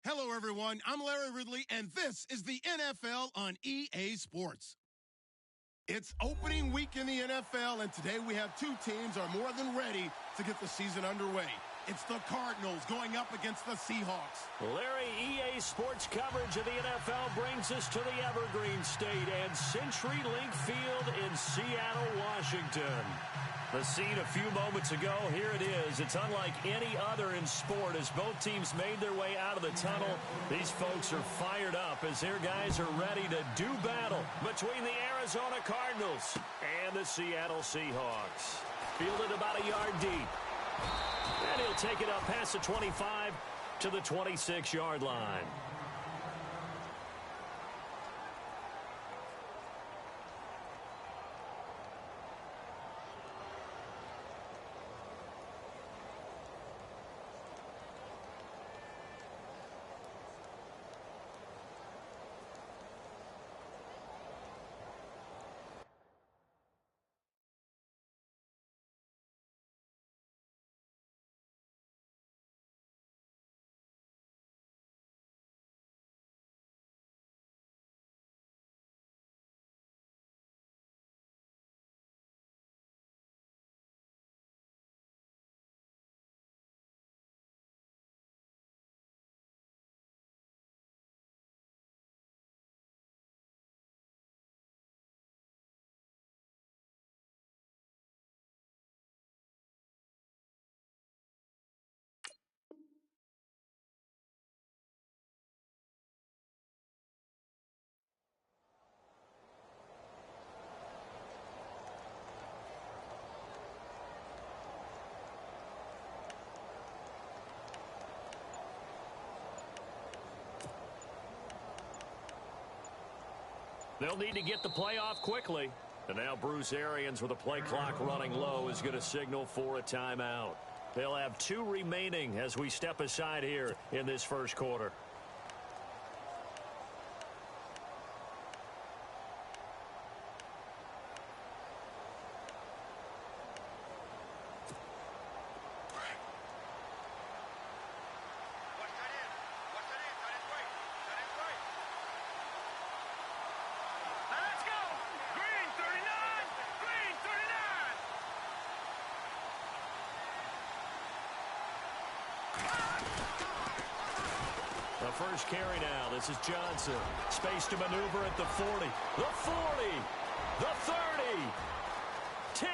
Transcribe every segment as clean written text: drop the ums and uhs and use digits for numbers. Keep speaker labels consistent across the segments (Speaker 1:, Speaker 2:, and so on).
Speaker 1: Hello, everyone. I'm Larry Ridley, and this is the NFL on EA Sports. It's opening week in the NFL, and today we have two teams are more than ready to get the season underway. It's the Cardinals going up against the Seahawks.
Speaker 2: Larry, EA Sports coverage of the NFL brings us to the Evergreen State and CenturyLink Field in Seattle, Washington. The scene a few moments ago, here it is. It's unlike any other in sport as both teams made their way out of the tunnel. These folks are fired up as their guys are ready to do battle between the Arizona Cardinals and the Seattle Seahawks. Fielded about a yard deep. And he'll take it up past the 25 to the 26-yard line. They'll need to get the play off quickly. And now Bruce Arians, with the play clock running low, is going to signal for a timeout. They'll have 2 remaining as we step aside here in this first quarter. The first carry now. This is Johnson. Space to maneuver at the 40. The 40. The 30. 10.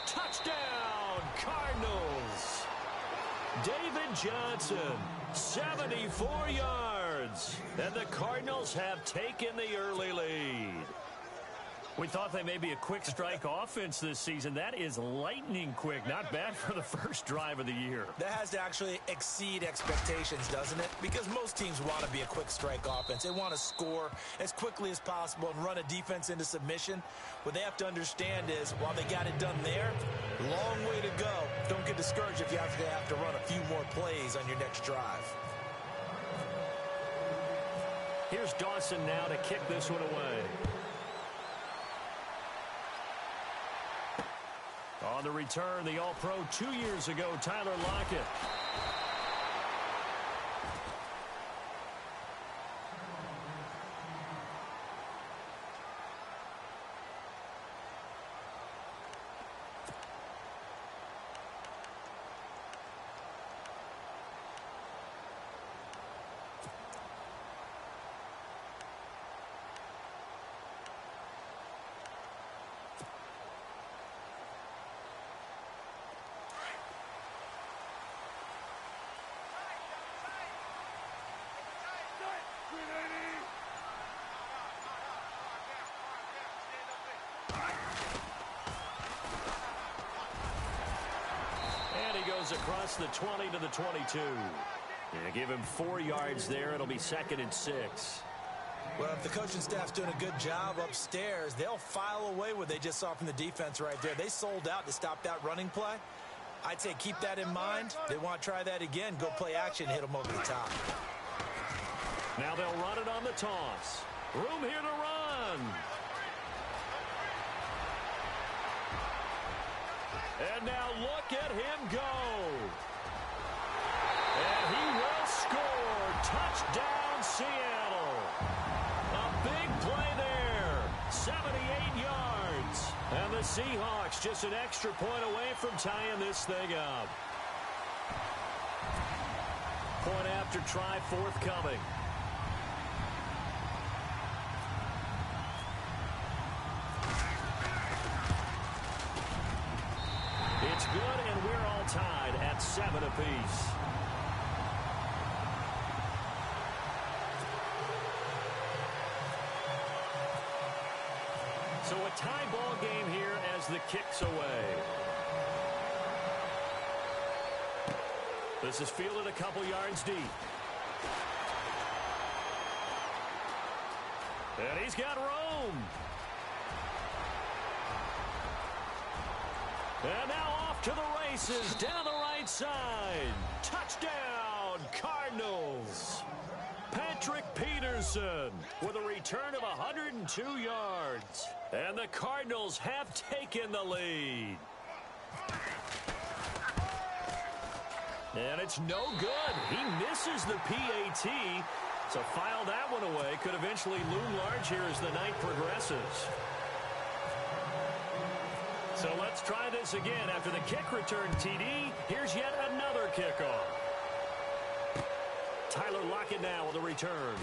Speaker 2: Touchdown, Cardinals. David Johnson, 74 yards. And the Cardinals have taken the early lead. We thought they may be a quick strike offense this season. That is lightning quick. Not bad for the first drive of the year.
Speaker 3: That has to actually exceed expectations, doesn't it? Because most teams want to be a quick strike offense. They want to score as quickly as possible and run a defense into submission. What they have to understand is, while they got it done there, long way to go. Don't get discouraged if you have to run a few more plays on your next drive.
Speaker 2: Here's Dawson now to kick this one away. On the return, the All-Pro 2 years ago, Tyler Lockett. Across the 20 to the 22. Yeah, give him 4 yards there. It'll be 2nd and 6.
Speaker 3: Well, if the coaching staff's doing a good job upstairs, they'll file away what they just saw from the defense right there. They sold out to stop that running play. I'd say keep that in mind. They want to try that again. Go play action, hit them over the top.
Speaker 2: Now they'll run it on the toss. Room here to run. And now look at him go. And he will score. Touchdown, Seattle. A big play there. 78 yards. And the Seahawks just an extra point away from tying this thing up. Point after try forthcoming. It's good, and we're all tied at 7 apiece. So a tie ball game here as the kick's away. This is fielded a couple yards deep. And he's got room. And now off to the races down the right side. Touchdown, Cardinals. Patrick Peterson with a return of 102 yards. And the Cardinals have taken the lead. And it's no good. He misses the PAT. So file that one away. Could eventually loom large here as the night progresses. So let's try this again. After the kick return TD, here's yet another kickoff. Tyler Lockett now with a return.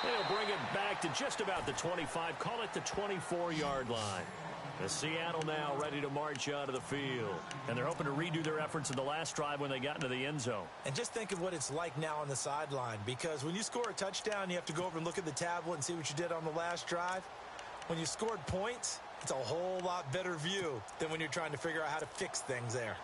Speaker 2: They'll bring it back to just about the 25. Call it the 24-yard line. The Seattle now ready to march out of the field. And they're hoping to redo their efforts in the last drive when they got into the end zone.
Speaker 3: And just think of what it's like now on the sideline. Because when you score a touchdown, you have to go over and look at the tablet and see what you did on the last drive. When you scored points, it's a whole lot better view than when you're trying to figure out how to fix things there.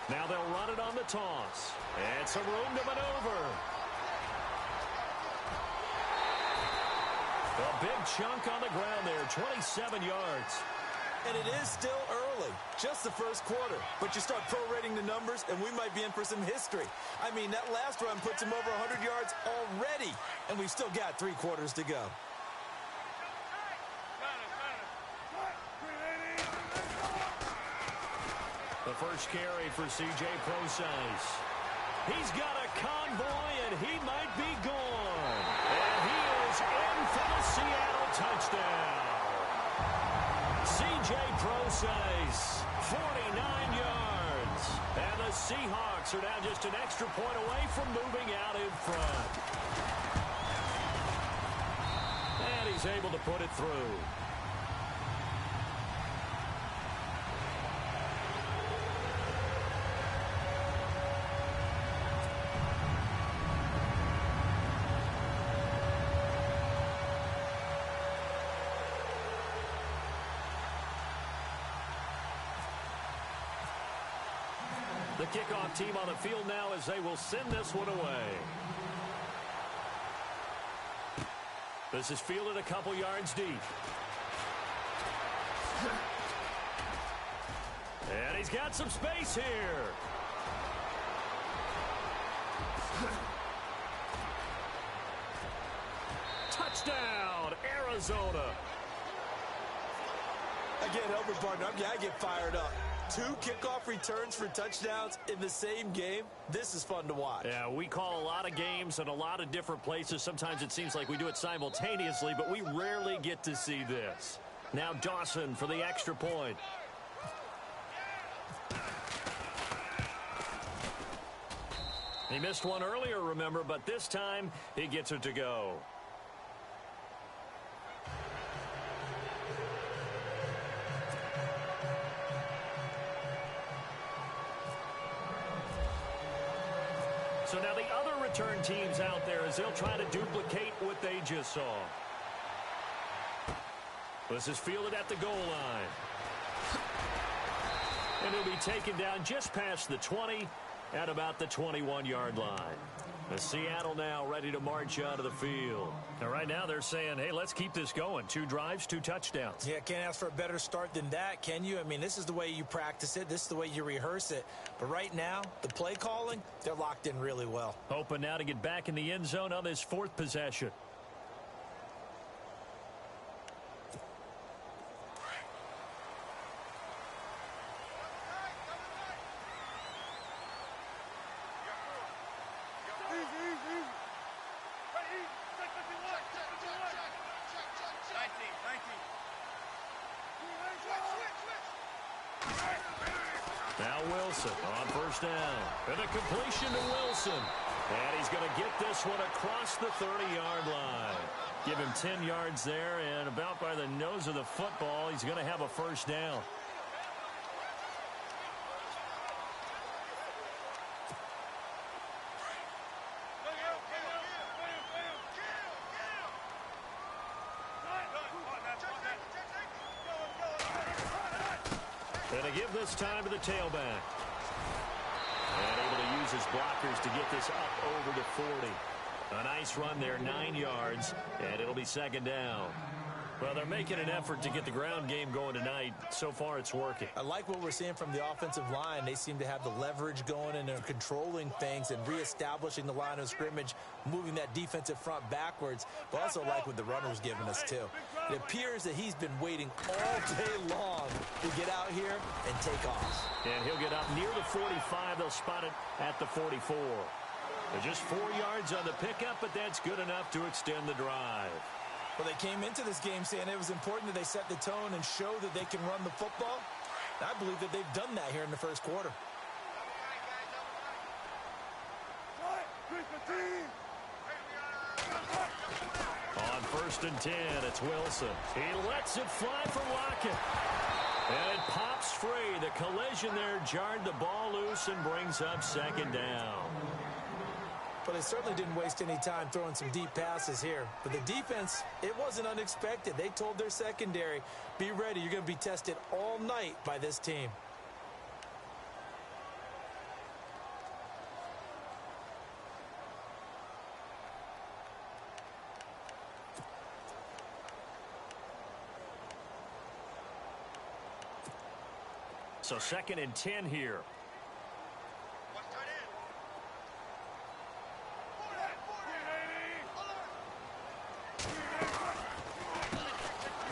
Speaker 2: Now they'll run it on the toss. And some room to maneuver. A big chunk on the ground there, 27 yards.
Speaker 3: And it is still early, just the first quarter. But you start prorating the numbers, and we might be in for some history. I mean, that last run puts him over 100 yards already, and we've still got 3 quarters to go.
Speaker 2: The first carry for C.J. Procise. He's got a convoy, and he might be gone. And he is in for the Seattle touchdown. C.J. Procise, 49 yards. And the Seahawks are now just an extra point away from moving out in front. And he's able to put it through. The kickoff team on the field now as they will send this one away. This is fielded a couple yards deep. And he's got some space here. Touchdown, Arizona.
Speaker 3: I can't help it, partner. I get fired up. 2 kickoff returns for touchdowns in the same game. This is fun to watch.
Speaker 2: Yeah, we call a lot of games in a lot of different places. Sometimes it seems like we do it simultaneously, but we rarely get to see this. Now Dawson for the extra point. He missed one earlier, remember, but this time he gets it to go. So now the other return teams out there as they'll try to duplicate what they just saw. This is fielded at the goal line. And he'll be taken down just past the 20 at about the 21-yard line. Seattle now ready to march out of the field. And right now they're saying, hey, let's keep this going. 2 drives, 2 touchdowns.
Speaker 3: Yeah, can't ask for a better start than that, can you? I mean, this is the way you practice it. This is the way you rehearse it. But right now, the play calling, they're locked in really well.
Speaker 2: Hoping now to get back in the end zone on this 4th possession. Now Wilson on first down. And a completion to Wilson. And he's going to get this one across the 30-yard line. Give him 10 yards there, and about by the nose of the football, he's going to have a first down. And to give this time to the tailback. And able to use his blockers to get this up over to 40. A nice run there, 9 yards, and it'll be second down. Well, they're making an effort to get the ground game going tonight. So far, it's working.
Speaker 3: I like what we're seeing from the offensive line. They seem to have the leverage going, and they're controlling things and reestablishing the line of scrimmage, moving that defensive front backwards. But also like what the runner's giving us, too. It appears that he's been waiting all day long to get out here and take off.
Speaker 2: And he'll get up near the 45. They'll spot it at the 44. They're just 4 yards on the pickup, but that's good enough to extend the drive.
Speaker 3: Well, they came into this game saying it was important that they set the tone and show that they can run the football. I believe that they've done that here in the first quarter.
Speaker 2: On first and 10, it's Wilson. He lets it fly for Lockett. And it pops free. The collision there jarred the ball loose and brings up second down.
Speaker 3: But they certainly didn't waste any time throwing some deep passes here. But the defense, it wasn't unexpected. They told their secondary, be ready. You're going to be tested all night by this team.
Speaker 2: So second and 10 here.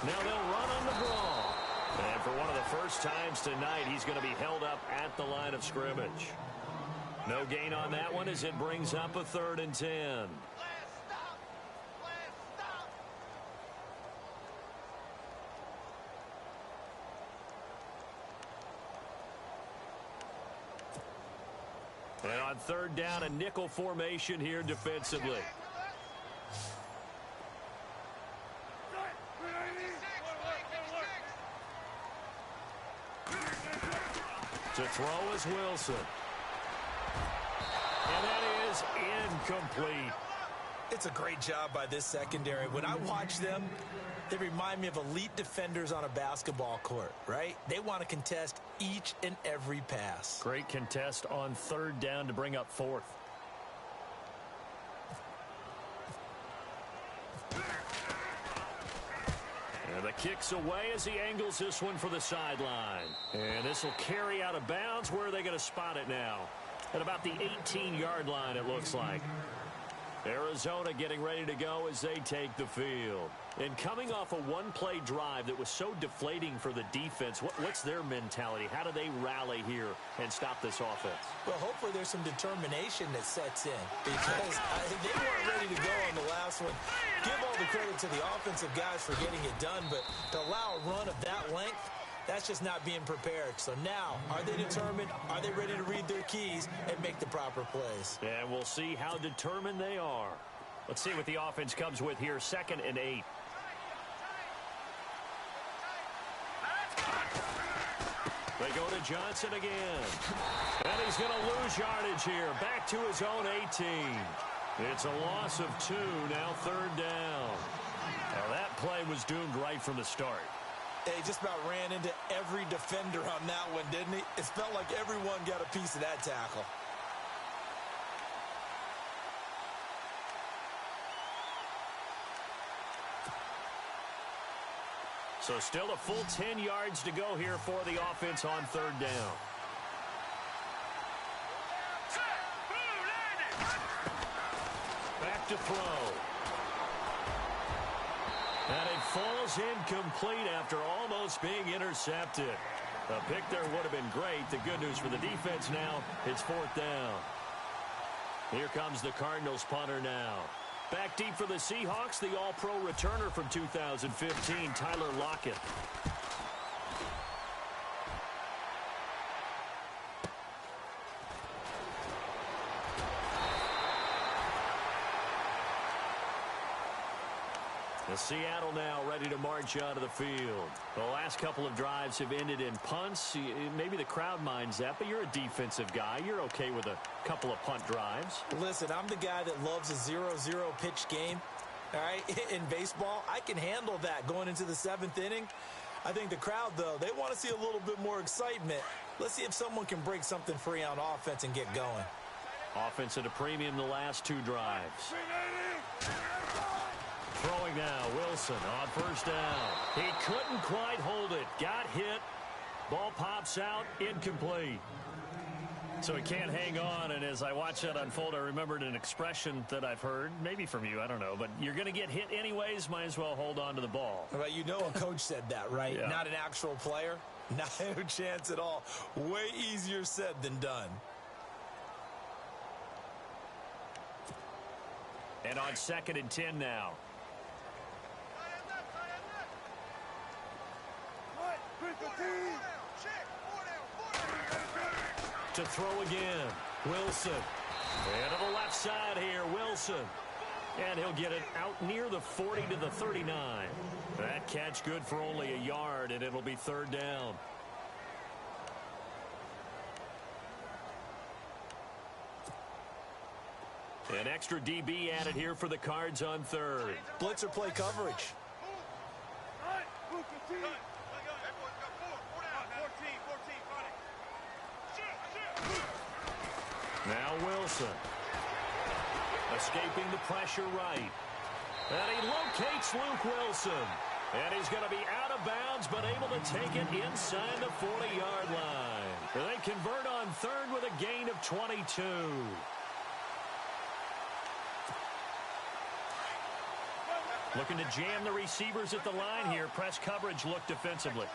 Speaker 2: Now they'll run on the brawl. And for one of the first times tonight, he's going to be held up at the line of scrimmage. No gain on that one as it brings up a 3rd and 10. And on 3rd down, a nickel formation here defensively. To throw is Wilson. And that is incomplete.
Speaker 3: It's a great job by this secondary. When I watch them, they remind me of elite defenders on a basketball court, right? They want to contest each and every pass.
Speaker 2: Great contest on 3rd down to bring up 4th. And the kick's away as he angles this one for the sideline. And this will carry out of bounds. Where are they going to spot it now? At about the 18-yard line, it looks like. Arizona getting ready to go as they take the field. And coming off a one-play drive that was so deflating for the defense, what's their mentality? How do they rally here and stop this offense?
Speaker 3: Well, hopefully there's some determination that sets in because they weren't ready to go on the last one. Give all the credit to the offensive guys for getting it done, but to allow a run of that length, that's just not being prepared. So now, are they determined? Are they ready to read their keys and make the proper plays?
Speaker 2: And we'll see how determined they are. Let's see what the offense comes with here. 2nd and 8. They go to Johnson again. And he's going to lose yardage here. Back to his own 18. It's a loss of 2. Now 3rd down. Now that play was doomed right from the start.
Speaker 3: He just about ran into every defender on that one, didn't he? It felt like everyone got a piece of that tackle.
Speaker 2: So still a full 10 yards to go here for the offense on third down. Back to throw. And it falls incomplete after almost being intercepted. A pick there would have been great. The good news for the defense now, it's fourth down. Here comes the Cardinals punter now. Back deep for the Seahawks, the all-pro returner from 2015, Tyler Lockett. The Seattle now ready to march out of the field. The last couple of drives have ended in punts. Maybe the crowd minds that, but you're a defensive guy. You're okay with a couple of punt drives.
Speaker 3: Listen, I'm the guy that loves a 0-0 pitch game. All right, in baseball, I can handle that going into the 7th inning. I think the crowd, though, they want to see a little bit more excitement. Let's see if someone can break something free on offense and get going.
Speaker 2: Offense at a premium the last 2 drives. Throwing now, Wilson on first down. He couldn't quite hold it. Got hit. Ball pops out, incomplete. So he can't hang on, and as I watch that unfold, I remembered an expression that I've heard, maybe from you, I don't know, but you're going to get hit anyways, might as well hold on to the ball.
Speaker 3: Well, you know a coach said that, right?
Speaker 2: Yeah. Not
Speaker 3: an actual player. Not a chance at all. Way easier said than done.
Speaker 2: And on 2nd and 10 now. To throw again, Wilson. And to the left side here, Wilson. And he'll get it out near the 40 to the 39. That catch good for only a yard, and it'll be third down. An extra DB added here for the Cards on third.
Speaker 3: Blitzer play coverage.
Speaker 2: Now Wilson. Escaping the pressure right. And he locates Luke Wilson. And he's going to be out of bounds, but able to take it inside the 40-yard line. They convert on third with a gain of 22. Looking to jam the receivers at the line here. Press coverage look defensively.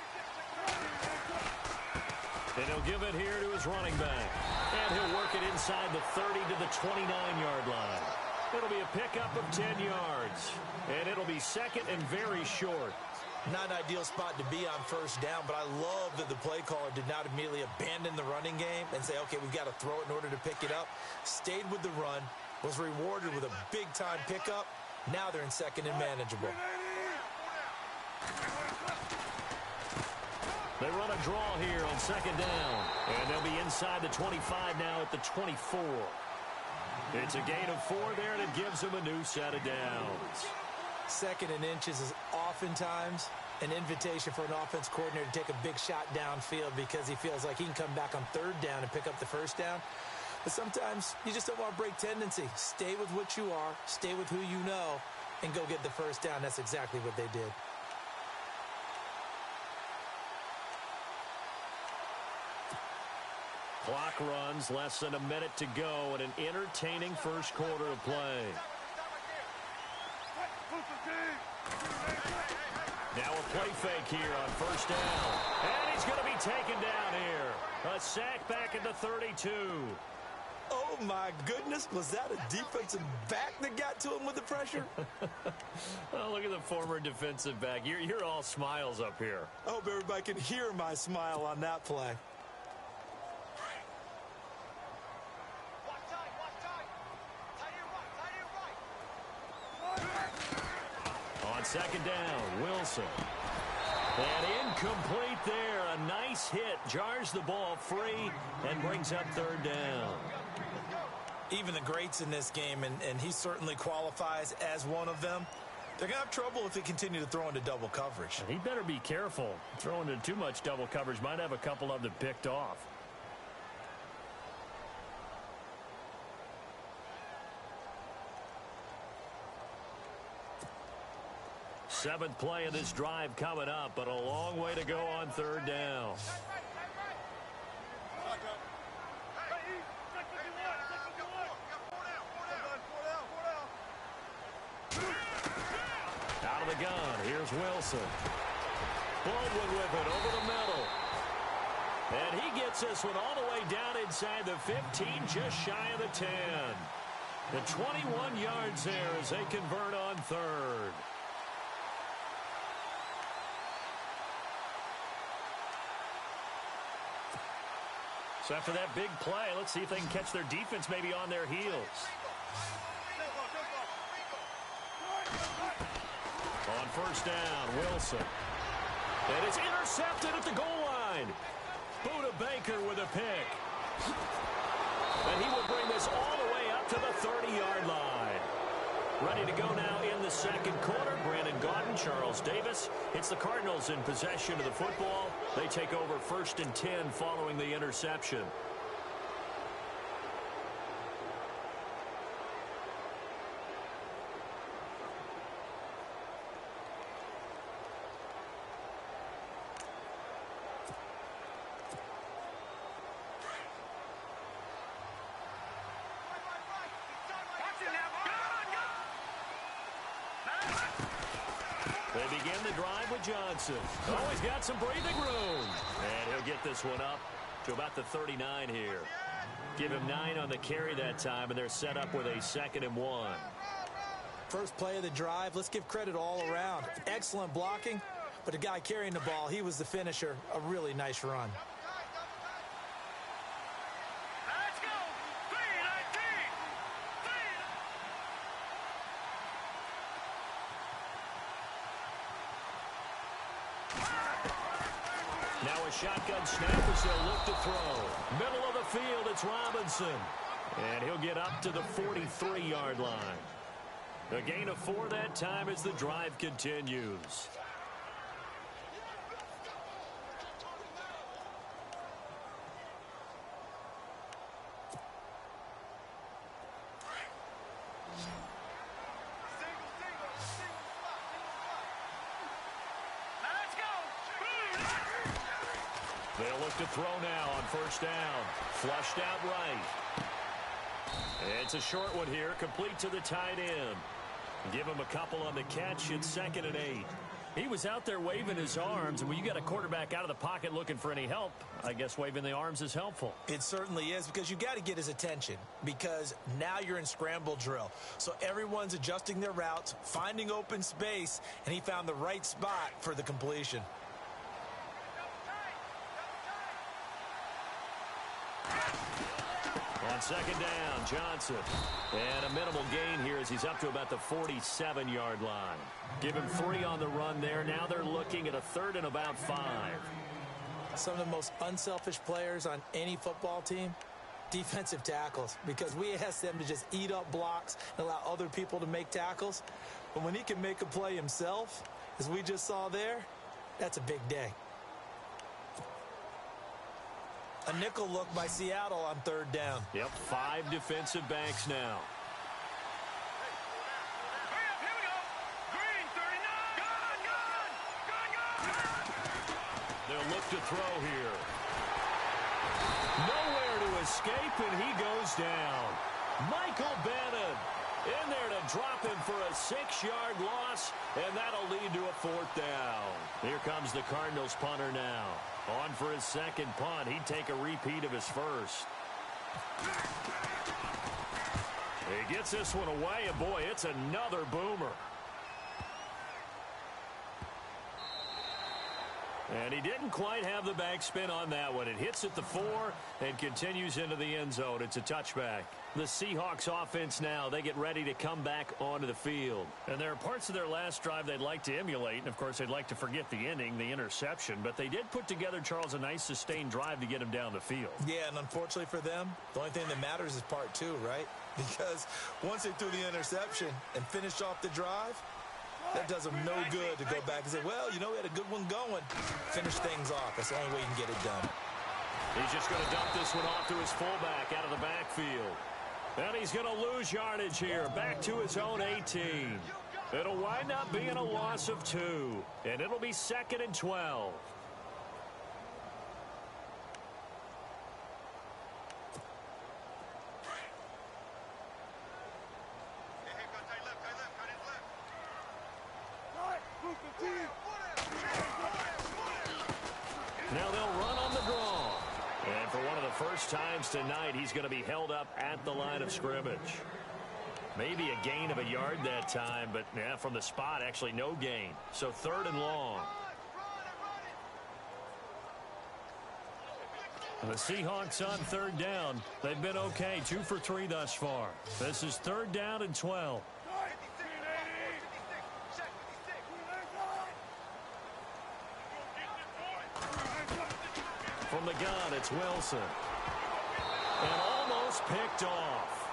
Speaker 2: And he'll give it here to his running back. And he'll work it inside the 30 to the 29-yard line. It'll be a pickup of 10 yards. And it'll be second and very short.
Speaker 3: Not an ideal spot to be on first down, but I love that the play caller did not immediately abandon the running game and say, okay, we've got to throw it in order to pick it up. Stayed with the run, was rewarded with a big-time pickup. Now they're in second and manageable.
Speaker 2: They run a draw here on second down. And they'll be inside the 25 now at the 24. It's a gain of 4 there, and it gives them a new set of downs.
Speaker 3: Second and inches is oftentimes an invitation for an offense coordinator to take a big shot downfield because he feels like he can come back on third down and pick up the first down. But sometimes you just don't want to break tendency. Stay with what you are, stay with who you know, and go get the first down. That's exactly what they did.
Speaker 2: Clock runs, less than a minute to go, and an entertaining first quarter of play. Now a play fake here on first down. And he's going to be taken down here. A sack back at the 32.
Speaker 3: Oh, my goodness. Was that a defensive back that got to him with the pressure?
Speaker 2: Oh, look at the former defensive back. You're all smiles up here.
Speaker 3: I hope everybody can hear my smile on that play.
Speaker 2: On second down, Wilson. And incomplete there. A nice hit. Jars the ball free and brings up third down.
Speaker 3: Even the greats in this game, and he certainly qualifies as one of them, they're going to have trouble if they continue to throw into double coverage.
Speaker 2: He better be careful. Throwing into too much double coverage might have a couple of them picked off. 7th play of this drive coming up, but a long way to go on 3rd down. Out of the gun, here's Wilson. Baldwin with it over the middle. And he gets this one all the way down inside the 15, just shy of the 10. The 21 yards there as they convert on 3rd. So after that big play, let's see if they can catch their defense maybe on their heels. On 1st down, Wilson. And it's intercepted at the goal line. Buda Baker with a pick. And he will bring this all the way up to the 30-yard line. Ready to go now in the 2nd quarter. Brandon Gaudin, Charles Davis. It's the Cardinals in possession of the football. They take over 1st and 10 following the interception. They begin the drive with Johnson. Oh, he's got some breathing room. And he'll get this one up to about the 39 here. Give him 9 on the carry that time, and they're set up with a 2nd and 1.
Speaker 3: First play of the drive, let's give credit all around. Excellent blocking, but the guy carrying the ball, he was the finisher. A really nice run.
Speaker 2: Now a shotgun snap as they'll look to throw. Middle of the field, it's Robinson. And he'll get up to the 43-yard line. A gain of 4 that time as the drive continues. They'll look to throw now on 1st down. Flushed out right. It's a short one here, complete to the tight end. Give him a couple on the catch. It's 2nd and 8. He was out there waving his arms, and when you got a quarterback out of the pocket looking for any help, I guess waving the arms is helpful.
Speaker 3: It certainly is, because you got to get his attention, because now you're in scramble drill. So everyone's adjusting their routes, finding open space, and he found the right spot for the completion.
Speaker 2: On 2nd down, Johnson. And a minimal gain here as he's up to about the 47-yard line. Give him 3 on the run there. Now they're looking at a 3rd and about 5.
Speaker 3: Some of the most unselfish players on any football team, defensive tackles, because we ask them to just eat up blocks and allow other people to make tackles. But when he can make a play himself, as we just saw there, that's a big day. A nickel look by Seattle on 3rd down.
Speaker 2: Yep, 5 defensive backs now. They'll look to throw here. Nowhere to escape, and he goes down. Michael Bannon in there to drop him for a 6-yard loss, and that'll lead to a 4th down. Here comes the Cardinals punter now. On for his 2nd punt. He'd take a repeat of his 1st. He gets this one away, and boy, it's another boomer. And he didn't quite have the backspin on that one. It hits at the 4 and continues into the end zone. It's a touchback. The Seahawks offense now, they get ready to come back onto the field. And there are parts of their last drive they'd like to emulate. And, of course, they'd like to forget the ending, the interception. But they did put together, Charles, a nice sustained drive to get him down the field.
Speaker 3: Yeah, and unfortunately for them, the only thing that matters is part 2, right? Because once they threw the interception and finished off the drive, that does them no good to go back and say, well, you know, we had a good one going. Finish things off. That's the only way you can get it done.
Speaker 2: He's just going to dump this one off to his fullback out of the backfield. And he's going to lose yardage here. Back to his own 18. It'll wind up being a loss of 2, and it'll be 2nd and 12. Now they'll run on the draw. And for one of the first times tonight, he's going to be held up at the line of scrimmage. Maybe a gain of a yard that time, but yeah, from the spot, actually no gain. So 3rd and long. And the Seahawks on 3rd down. They've been okay, 2 for 3 thus far. This is 3rd down and 12. From the gun, it's Wilson. And almost picked off.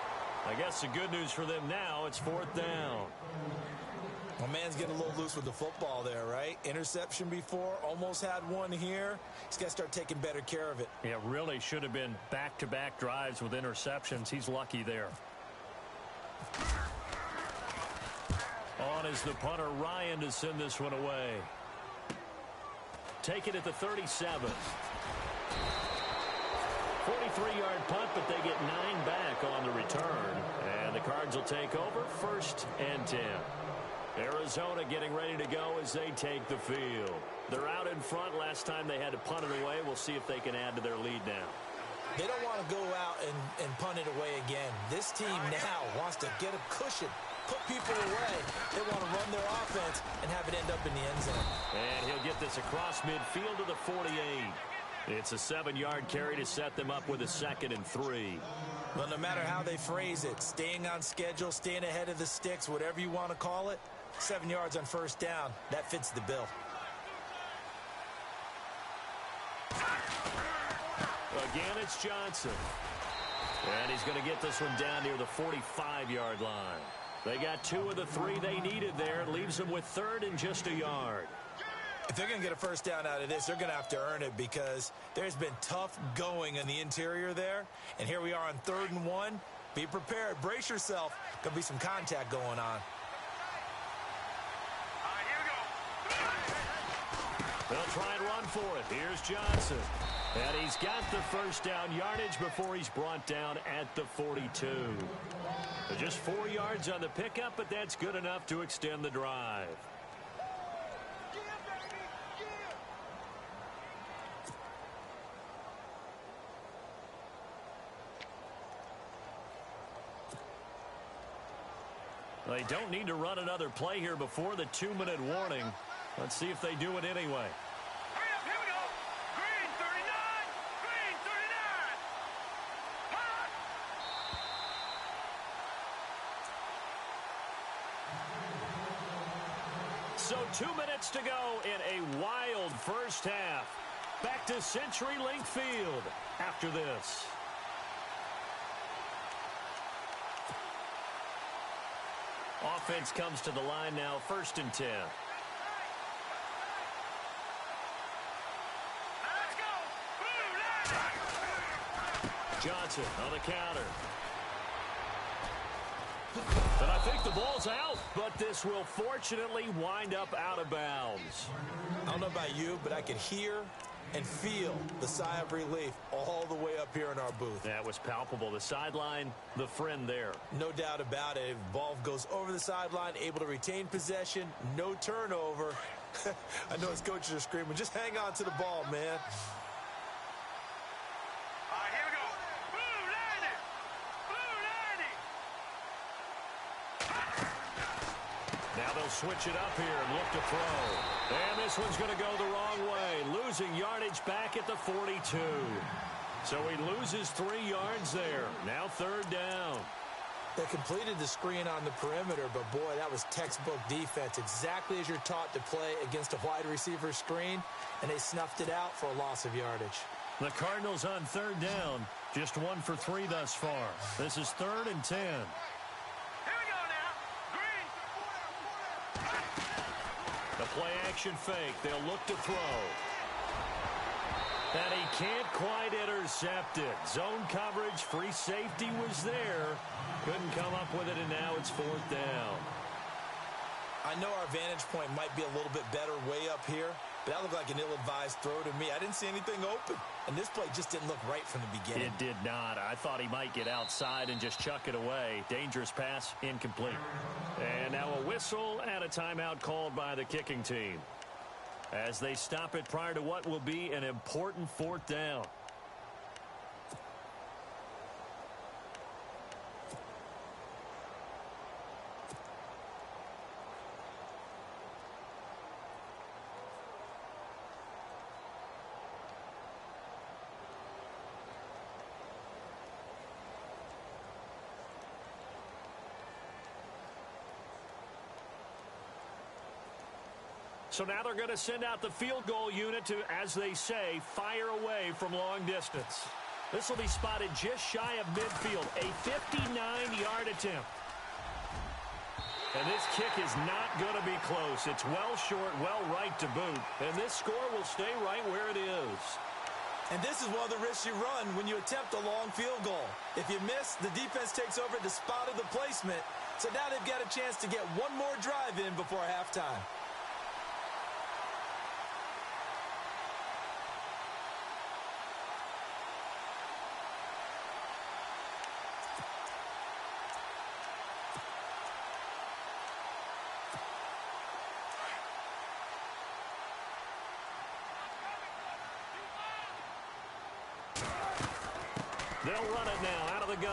Speaker 2: I guess the good news for them now, it's 4th down.
Speaker 3: Well, man's getting a little loose with the football there, right? Interception before, almost had one here. He's got to start taking better care of it.
Speaker 2: Yeah, really should have been back-to-back drives with interceptions. He's lucky there. On is the punter, Ryan, to send this one away. Take it at the 37. 43-yard punt, but they get 9 back on the return. And the Cards will take over, 1st and 10. Arizona getting ready to go as they take the field. They're out in front. Last time they had to punt it away. We'll see if they can add to their lead now.
Speaker 3: They don't want to go out and punt it away again. This team now wants to get a cushion, put people away. They want to run their offense and have it end up in the end zone.
Speaker 2: And he'll get this across midfield to the 48. It's a 7-yard carry to set them up with a 2nd and 3.
Speaker 3: Well, no matter how they phrase it, staying on schedule, staying ahead of the sticks, whatever you want to call it, 7 yards on 1st down, that fits the bill.
Speaker 2: Again, it's Johnson. And he's going to get this one down near the 45-yard line. They got 2 of the 3 they needed there. It leaves them with 3rd and just a yard.
Speaker 3: If they're going to get a 1st down out of this, they're going to have to earn it because there's been tough going in the interior there. And here we are on 3rd and 1. Be prepared. Brace yourself. Going to be some contact going on.
Speaker 2: They'll try and run for it. Here's Johnson. And he's got the 1st down yardage before he's brought down at the 42. Just 4 yards on the pickup, but that's good enough to extend the drive. They don't need to run another play here before the 2-minute warning. Let's see if they do it anyway.
Speaker 4: Hurry up, here we go. Green 39. Green 39.
Speaker 2: So 2 minutes to go in a wild first half. Back to CenturyLink Field after this. Offense comes to the line now, 1st and 10.
Speaker 4: Let's go.
Speaker 2: Johnson on the counter. And I think the ball's out, but this will fortunately wind up out of bounds.
Speaker 3: I don't know about you, but I can hear and feel the sigh of relief all the way up here in our booth.
Speaker 2: That was palpable. The sideline, the friend there.
Speaker 3: No doubt about it. Ball goes over the sideline, able to retain possession, no turnover. I know his coaches are screaming, just hang on to the ball, man.
Speaker 4: All right, here we go. Blue 90. Blue 90.
Speaker 2: Now they'll switch it up here and look to throw. And this one's going to go the wrong way, losing yardage back at the 42. So he loses 3 yards there. Now 3rd down.
Speaker 3: They completed the screen on the perimeter, but boy, that was textbook defense. Exactly as you're taught to play against a wide receiver screen, and they snuffed it out for a loss of yardage.
Speaker 2: The Cardinals on 3rd down, just 1 for 3 thus far. This is 3rd and 10.
Speaker 4: Here we go now. Green.
Speaker 2: The play action fake. They'll look to throw. And he can't quite intercept it. Zone coverage, free safety was there. Couldn't come up with it, and now it's 4th down.
Speaker 3: I know our vantage point might be a little bit better way up here, but that looked like an ill-advised throw to me. I didn't see anything open, and this play just didn't look right from the beginning.
Speaker 2: It did not. I thought he might get outside and just chuck it away. Dangerous pass, incomplete. And now a whistle and a timeout called by the kicking team, as they stop it prior to what will be an important fourth down. So now they're going to send out the field goal unit to, as they say, fire away from long distance. This will be spotted just shy of midfield, a 59-yard attempt. And this kick is not going to be close. It's well short, well right to boot. And this score will stay right where it is.
Speaker 3: And this is one of the risks you run when you attempt a long field goal. If you miss, the defense takes over the spot of the placement. So now they've got a chance to get one more drive in before halftime.
Speaker 2: They'll run it now out of the gun.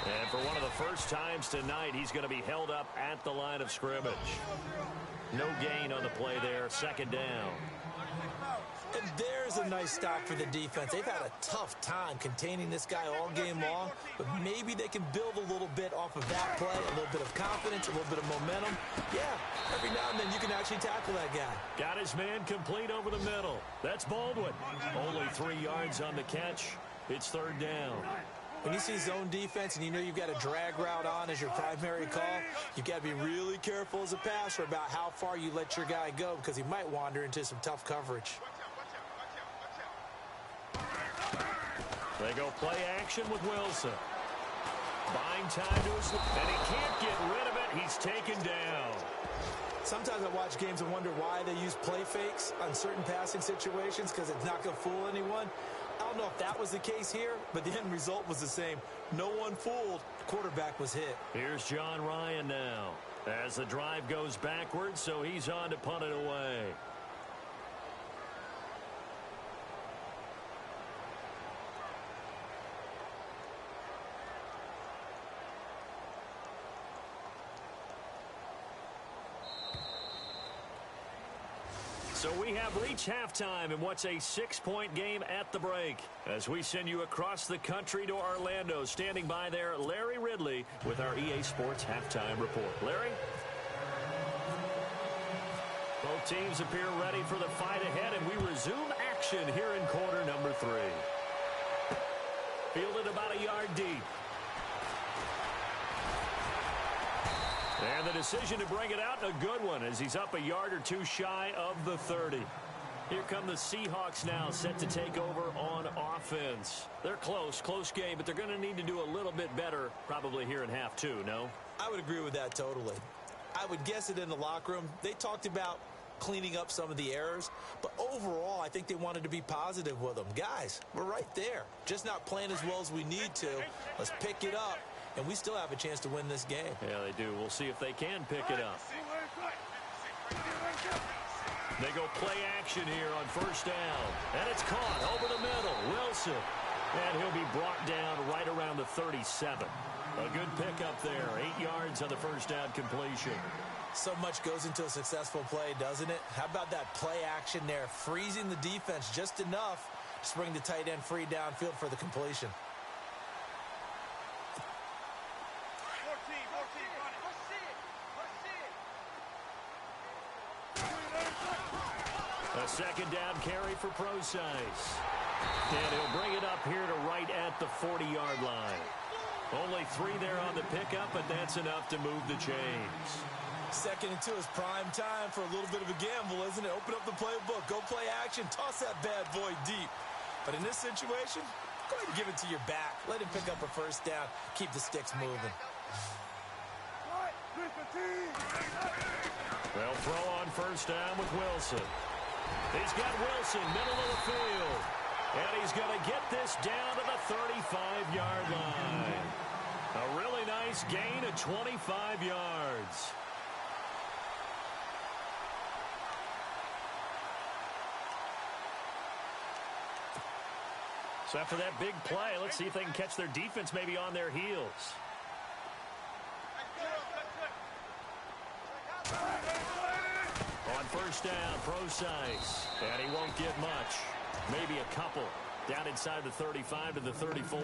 Speaker 2: And for one of the first times tonight, he's going to be held up at the line of scrimmage. No gain on the play there. Second down.
Speaker 3: And there's a nice stop for the defense. They've had a tough time containing this guy all game long, but maybe they can build a little bit off of that play, a little bit of confidence, a little bit of momentum. Yeah, every now and then you can actually tackle that guy.
Speaker 2: Got his man complete over the middle. That's Baldwin. Only 3 yards on the catch. It's third down.
Speaker 3: When you see zone defense and you know you've got a drag route on as your primary call, you've got to be really careful as a passer about how far you let your guy go, because he might wander into some tough coverage.
Speaker 2: They go play action with Wilson. Buying time to his, and he can't get rid of it. He's taken down.
Speaker 3: Sometimes I watch games and wonder why they use play fakes on certain passing situations, because it's not going to fool anyone. I don't know if that was the case here, but the end result was the same. No one fooled. The quarterback was hit.
Speaker 2: Here's John Ryan now, as the drive goes backwards, so he's on to punt it away. So we have reached halftime in what's a 6-point game at the break, as we send you across the country to Orlando. Standing by there, Larry Ridley with our EA Sports Halftime Report. Larry? Both teams appear ready for the fight ahead, and we resume action here in quarter number 3. Fielded about a yard deep. And the decision to bring it out, a good one, as he's up a yard or two shy of the 30. Here come the Seahawks now, set to take over on offense. They're close game, but they're going to need to do a little bit better probably here in half 2, no?
Speaker 3: I would agree with that totally. I would guess it in the locker room. They talked about cleaning up some of the errors, but overall I think they wanted to be positive with them. Guys, we're right there, just not playing as well as we need to. Let's pick it up, and we still have a chance to win this game.
Speaker 2: Yeah, they do. We'll see if they can pick it up. They go play action here on first down, and it's caught over the middle. Wilson, and he'll be brought down right around the 37. A good pickup there, 8 yards on the first down completion.
Speaker 3: So much goes into a successful play, doesn't it? How about that play action there, freezing the defense just enough to bring the tight end free downfield for the completion.
Speaker 2: A second down carry for Procise. And he'll bring it up here to right at the 40-yard line. Only 3 there on the pickup, but that's enough to move the chains.
Speaker 3: 2nd and 2 is prime time for a little bit of a gamble, isn't it? Open up the playbook, go play action, toss that bad boy deep. But in this situation, go ahead and give it to your back. Let him pick up a first down, keep the sticks moving.
Speaker 2: They'll throw on first down with Wilson. He's got Wilson, middle of the field. And he's going to get this down to the 35-yard line. A really nice gain of 25 yards. So after that big play, let's see if they can catch their defense maybe on their heels. On first down, Procise. And he won't get much. Maybe a couple. Down inside the 35 to the 34.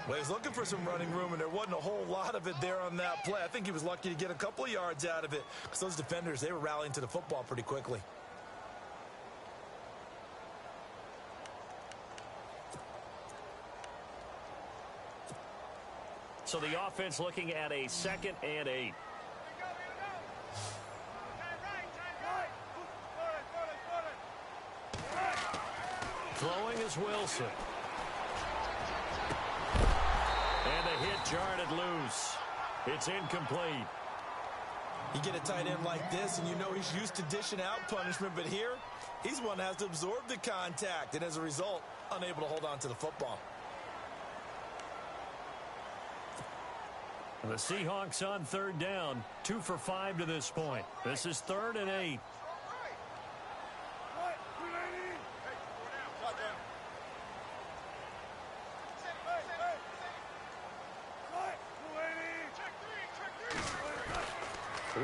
Speaker 3: Well, he's looking for some running room, and there wasn't a whole lot of it there on that play. I think he was lucky to get a couple of yards out of it because those defenders, they were rallying to the football pretty quickly.
Speaker 2: So the offense looking at a 2nd and 8. Throwing is Wilson. And the hit jarred it loose. It's incomplete.
Speaker 3: You get a tight end like this, and you know he's used to dishing out punishment, but here, he's one that has to absorb the contact, and as a result, unable to hold on to the football.
Speaker 2: The Seahawks on third down, 2 for 5 to this point. This is 3rd and 8.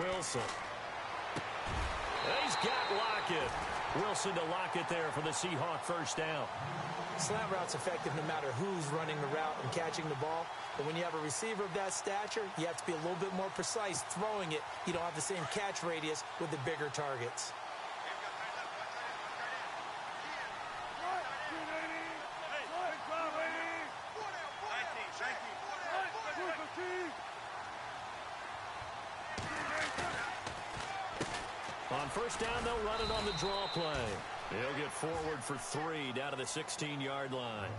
Speaker 2: Wilson. He's got Lockett. Wilson to Lockett there for the Seahawk first down.
Speaker 3: Slant route's effective no matter who's running the route and catching the ball. But when you have a receiver of that stature, you have to be a little bit more precise throwing it. You don't have the same catch radius with the bigger targets.
Speaker 2: On first down, they'll run it on the draw play. They'll get forward for 3 down to the 16-yard line.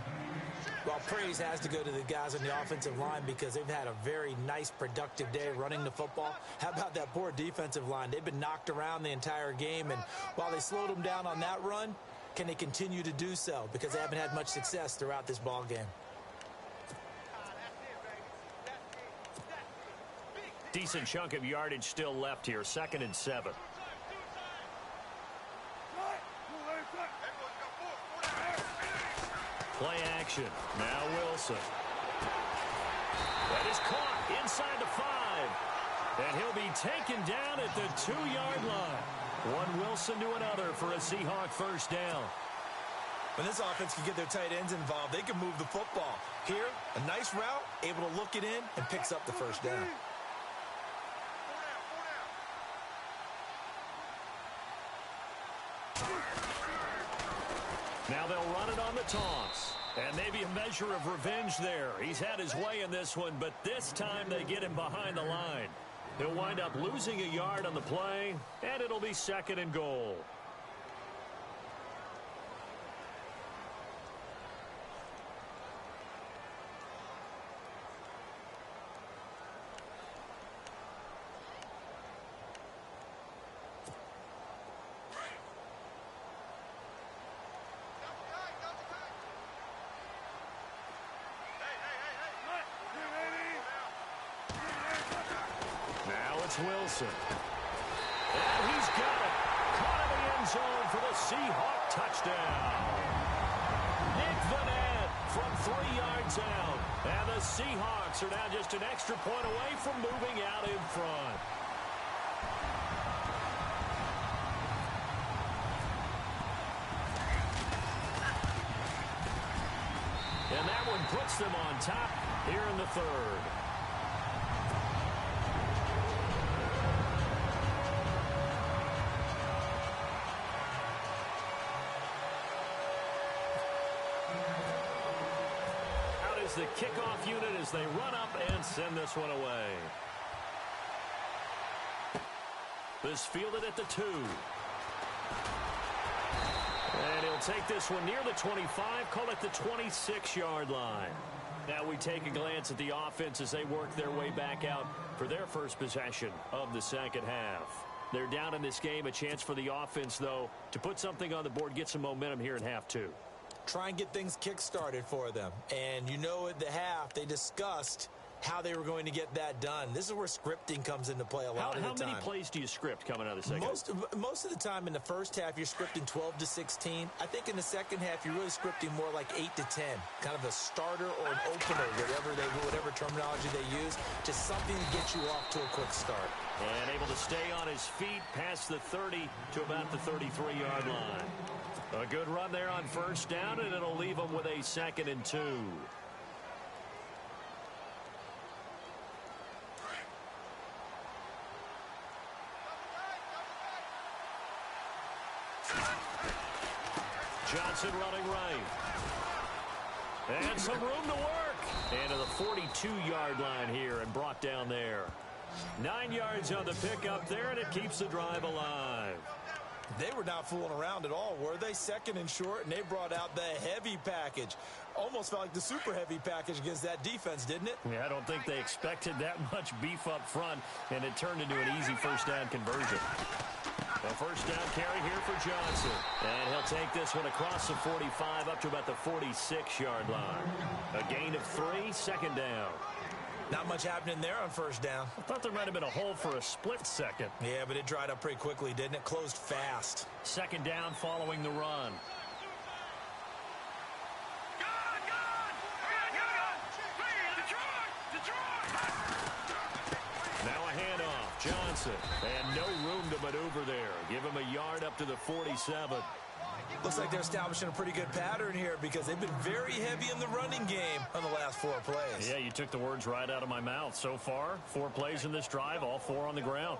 Speaker 3: Well, praise has to go to the guys on the offensive line because they've had a very nice, productive day running the football. How about that poor defensive line? They've been knocked around the entire game, and while they slowed them down on that run, can they continue to do so? Because they haven't had much success throughout this ball game.
Speaker 2: Decent chunk of yardage still left here, 2nd and 7. Play action. Now Wilson. That is caught inside the 5. And he'll be taken down at the 2-yard line. One Wilson to another for a Seahawk first down.
Speaker 3: When this offense can get their tight ends involved, they can move the football. Here, a nice route, able to look it in, and picks up the first down.
Speaker 2: Now they'll run it on the toss. And maybe a measure of revenge there. He's had his way in this one, but this time they get him behind the line. He'll wind up losing a yard on the play, and it'll be 2nd and goal. Wilson. And he's got it. Caught in the end zone for the Seahawk touchdown. Nick Vanette from 3 yards out. And the Seahawks are now just an extra point away from moving out in front. And that one puts them on top here in the 3rd. The kickoff unit as they run up and send this one away. This fielded at the 2. And he'll take this one near the 25, call it the 26-yard line. Now we take a glance at the offense as they work their way back out for their first possession of the second half. They're down in this game. A chance for the offense, though, to put something on the board, get some momentum here in half two.
Speaker 3: Try and get things kick-started for them. And you know at the half, they discussed how they were going to get that done. This is where scripting comes into play a lot of the time.
Speaker 2: How many plays do you script coming out of the second?
Speaker 3: Most of the time in the first half, you're scripting 12 to 16. I think in the second half, you're really scripting more like 8 to 10. Kind of a starter or an opener, whatever terminology they use. Just something to get you off to a quick start.
Speaker 2: And able to stay on his feet past the 30 to about the 33-yard line. A good run there on first down, and it'll leave him with a 2nd and 2. Johnson running right. And some room to work. And to the 42-yard line here and brought down there. 9 yards on the pickup there, and it keeps the drive alive.
Speaker 3: They were not fooling around at all, were they? 2nd and short, and they brought out the heavy package. Almost felt like the super heavy package against that defense, didn't it?
Speaker 2: Yeah, I don't think they expected that much beef up front, and it turned into an easy first down conversion. A first down carry here for Johnson. And he'll take this one across the 45 up to about the 46-yard line. A gain of 3, 2nd down.
Speaker 3: Not much happening there on first down.
Speaker 2: I thought there might have been a hole for a split second.
Speaker 3: Yeah, but it dried up pretty quickly, didn't it? Closed fast.
Speaker 2: 2nd down following the run. Now a handoff. Johnson. And no room to maneuver there. Give him a yard up to the 47.
Speaker 3: Looks like they're establishing a pretty good pattern here because they've been very heavy in the running game on the last 4 plays.
Speaker 2: Yeah, you took the words right out of my mouth. So far, 4 plays in this drive, all 4 on the ground.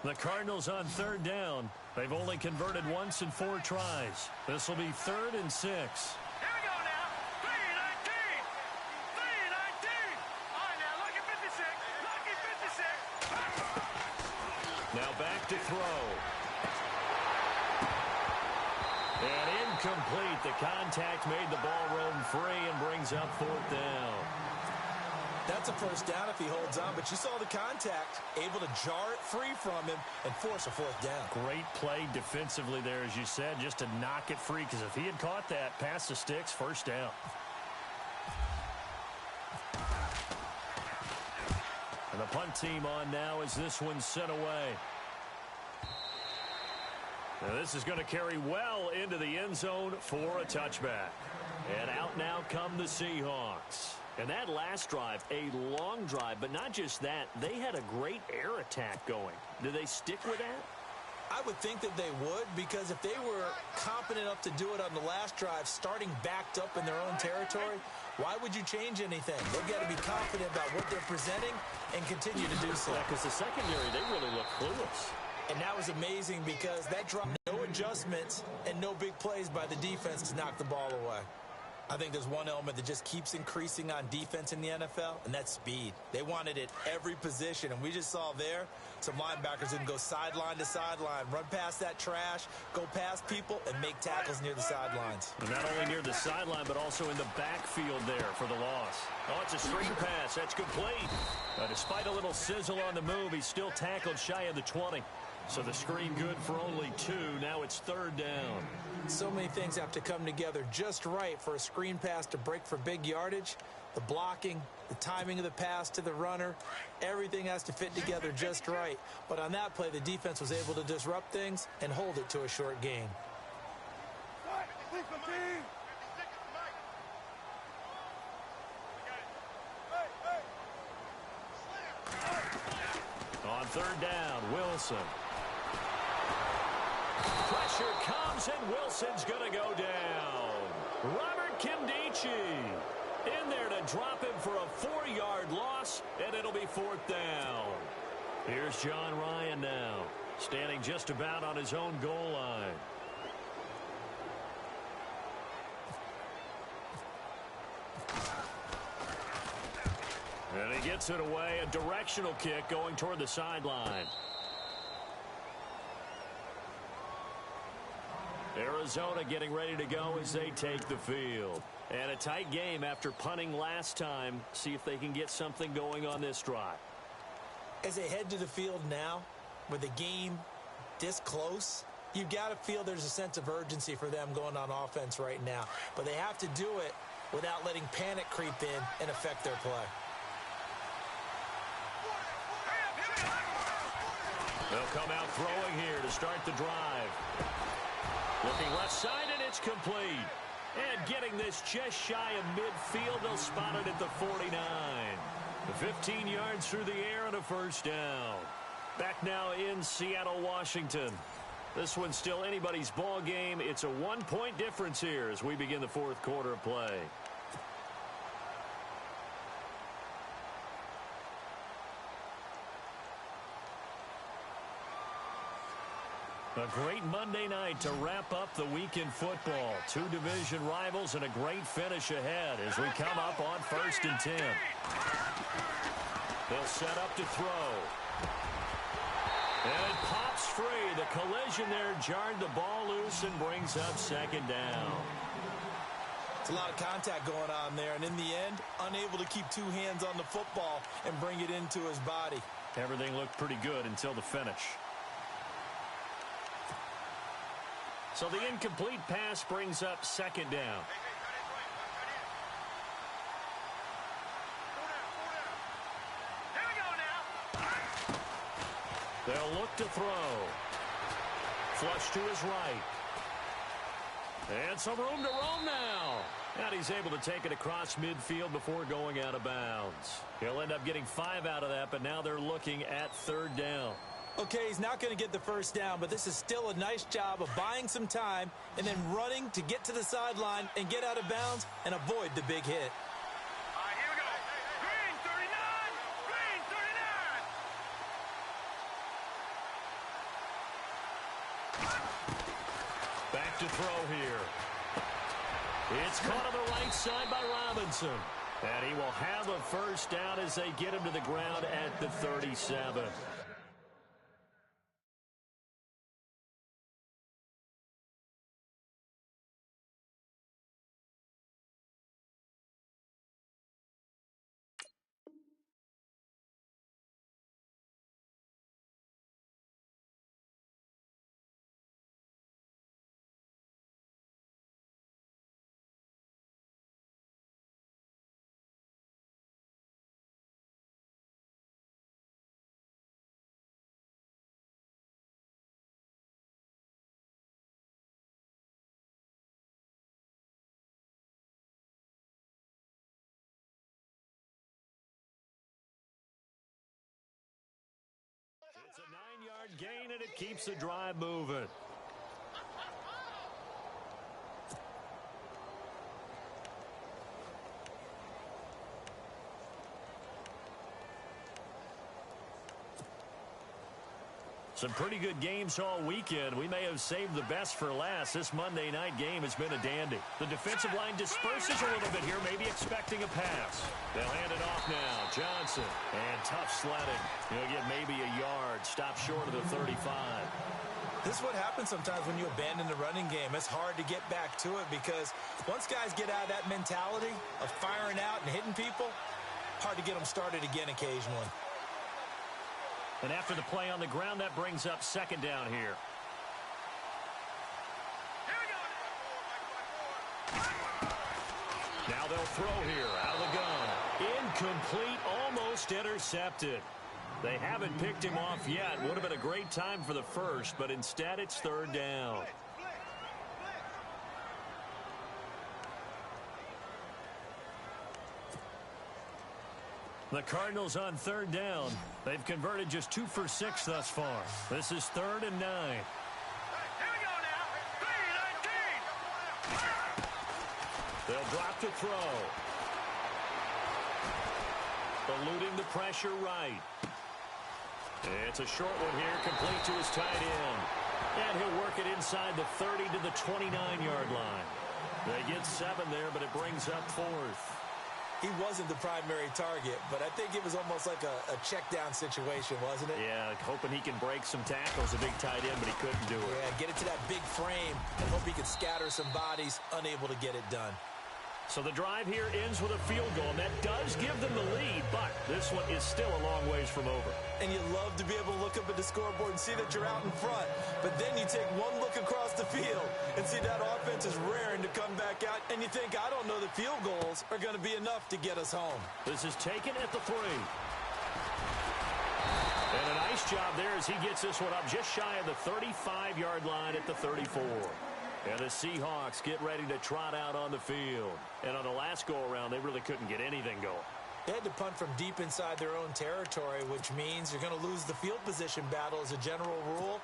Speaker 2: The Cardinals on 3rd down. They've only converted once in 4 tries. This will be 3rd and 6. Now back to throw. And incomplete. The contact made the ball roam free and brings up 4th down.
Speaker 3: That's a first down if he holds on, but you saw the contact, able to jar it free from him and force a 4th down.
Speaker 2: Great play defensively there, as you said, just to knock it free, because if he had caught that, past the sticks, first down. And the punt team on now as this one's sent away. Now this is going to carry well into the end zone for a touchback. And out now come the Seahawks. And that last drive, a long drive, but not just that, they had a great air attack going. Do they stick with that?
Speaker 3: I would think that they would, because if they were competent enough to do it on the last drive, starting backed up in their own territory, why would you change anything? They've got to be confident about what they're presenting and continue to do so.
Speaker 2: Because the secondary, they really look clueless.
Speaker 3: And that was amazing because that drop, no adjustments and no big plays by the defense to knock the ball away. I think there's one element that just keeps increasing on defense in the NFL, and that's speed. They want it at every position, and we just saw there some linebackers who can go sideline to sideline, run past that trash, go past people, and make tackles near the sidelines.
Speaker 2: And not only near the sideline, but also in the backfield there for the loss. Oh, it's a screen pass. That's complete. Despite a little sizzle on the move, he's still tackled shy of the 20. So the screen good for only 2. Now it's 3rd down.
Speaker 3: So many things have to come together just right for a screen pass to break for big yardage. The blocking, the timing of the pass to the runner, everything has to fit together just right. But on that play, the defense was able to disrupt things and hold it to a short gain.
Speaker 2: On 3rd down, Wilson. Pressure comes, and Wilson's going to go down. Robert Kimdichie in there to drop him for a 4-yard loss, and it'll be 4th down. Here's John Ryan now, standing just about on his own goal line. And he gets it away, a directional kick going toward the sideline. Arizona getting ready to go as they take the field. And a tight game after punting last time. See if they can get something going on this drive.
Speaker 3: As they head to the field now, with the game this close, you've got to feel there's a sense of urgency for them going on offense right now. But they have to do it without letting panic creep in and affect their play.
Speaker 2: They'll come out throwing here to start the drive. Looking left side, and it's complete. And getting this just shy of midfield, they'll spot it at the 49. 15 yards through the air and a first down. Back now in Seattle, Washington. This one's still anybody's ball game. It's a 1-point difference here as we begin the fourth quarter of play. A great Monday night to wrap up the week in football. Two division rivals and a great finish ahead as we come up on 1st and 10. They'll set up to throw. And it pops free. The collision there jarred the ball loose and brings up 2nd down.
Speaker 3: It's a lot of contact going on there, and in the end, unable to keep two hands on the football and bring it into his body.
Speaker 2: Everything looked pretty good until the finish. So the incomplete pass brings up 2nd down.
Speaker 4: Here we go now.
Speaker 2: They'll look to throw. Flush to his right. And some room to roam now. And he's able to take it across midfield before going out of bounds. He'll end up getting 5 out of that, but now they're looking at 3rd down.
Speaker 3: Okay, he's not going to get the first down, but this is still a nice job of buying some time and then running to get to the sideline and get out of bounds and avoid the big hit.
Speaker 4: All right, here we go. Green 39. Green 39.
Speaker 2: Back to throw here. It's caught on the right side by Robinson. And he will have a first down as they get him to the ground at the 37. It's a 9-yard gain, and it keeps the drive moving. Some pretty good games all weekend. We may have saved the best for last. This Monday night game has been a dandy. The defensive line disperses a little bit here, maybe expecting a pass. They'll hand it off now. Johnson. And tough sledding. He'll get maybe a yard. Stop short of the 35.
Speaker 3: This is what happens sometimes when you abandon the running game. It's hard to get back to it because once guys get out of that mentality of firing out and hitting people, hard to get them started again occasionally.
Speaker 2: And after the play on the ground, that brings up 2nd down here. Now they'll throw here out of the gun. Incomplete, almost intercepted. They haven't picked him off yet. Would have been a great time for the first, but instead it's 3rd down. The Cardinals on 3rd down. They've converted just 2 for 6 thus far. This is 3rd and 9.
Speaker 4: Here we go now. 3-19.
Speaker 2: They'll drop to throw. Eluding the pressure right. It's a short one here, complete to his tight end. And he'll work it inside the 30 to the 29-yard line. They get 7 there, but it brings up 4th.
Speaker 3: He wasn't the primary target, but I think it was almost like a check-down situation, wasn't it?
Speaker 2: Yeah, hoping he can break some tackles, a big tight end, but he couldn't do it.
Speaker 3: Yeah, get it to that big frame and hope he can scatter some bodies, unable to get it done.
Speaker 2: So the drive here ends with a field goal, and that does give them the lead, but this one is still a long ways from over.
Speaker 3: And you love to be able to look up at the scoreboard and see that you're out in front. But then you take one look across the field and see that offense is raring to come back out, and you think, I don't know that field goals are going to be enough to get us home.
Speaker 2: This is taken at the 3. And a nice job there as he gets this one up just shy of the 35-yard line at the 34. And the Seahawks get ready to trot out on the field. And on the last go-around, they really couldn't get anything going.
Speaker 3: They had to punt from deep inside their own territory, which means you're going to lose the field position battle as a general rule.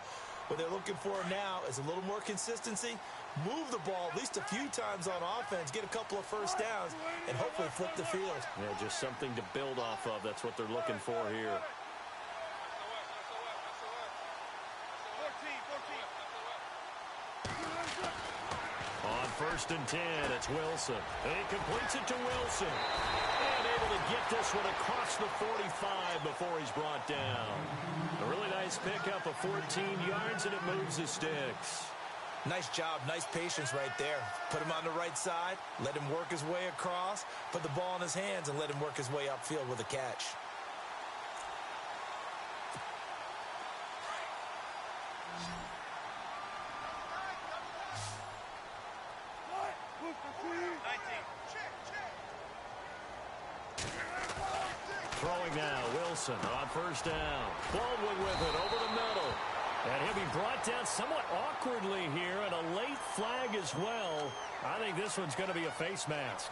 Speaker 3: What they're looking for now is a little more consistency, move the ball at least a few times on offense, get a couple of first downs, and hopefully flip the field.
Speaker 2: Yeah, just something to build off of. That's what they're looking for here. On 1st and 10, it's Wilson. And he completes it to Wilson. And able to get this one across the 45 before he's brought down. A really nice pickup of 14 yards, and it moves the sticks.
Speaker 3: Nice job, nice patience right there. Put him on the right side, let him work his way across, put the ball in his hands, and let him work his way upfield with a catch.
Speaker 2: Throwing now, Wilson on 1st down. Baldwin with it over the middle. And he'll be brought down somewhat awkwardly here, and a late flag as well. I think this one's going to be a face mask.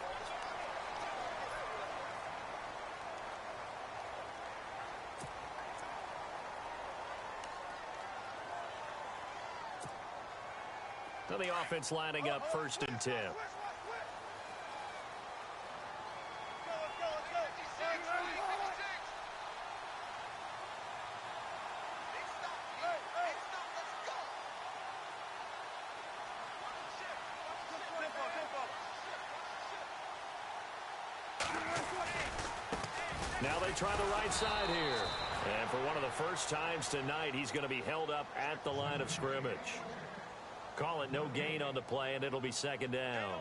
Speaker 2: Now the offense lining up 1st and 10. Now they try the right side here. And for one of the first times tonight, he's going to be held up at the line of scrimmage. Call it no gain on the play, and it'll be 2nd down.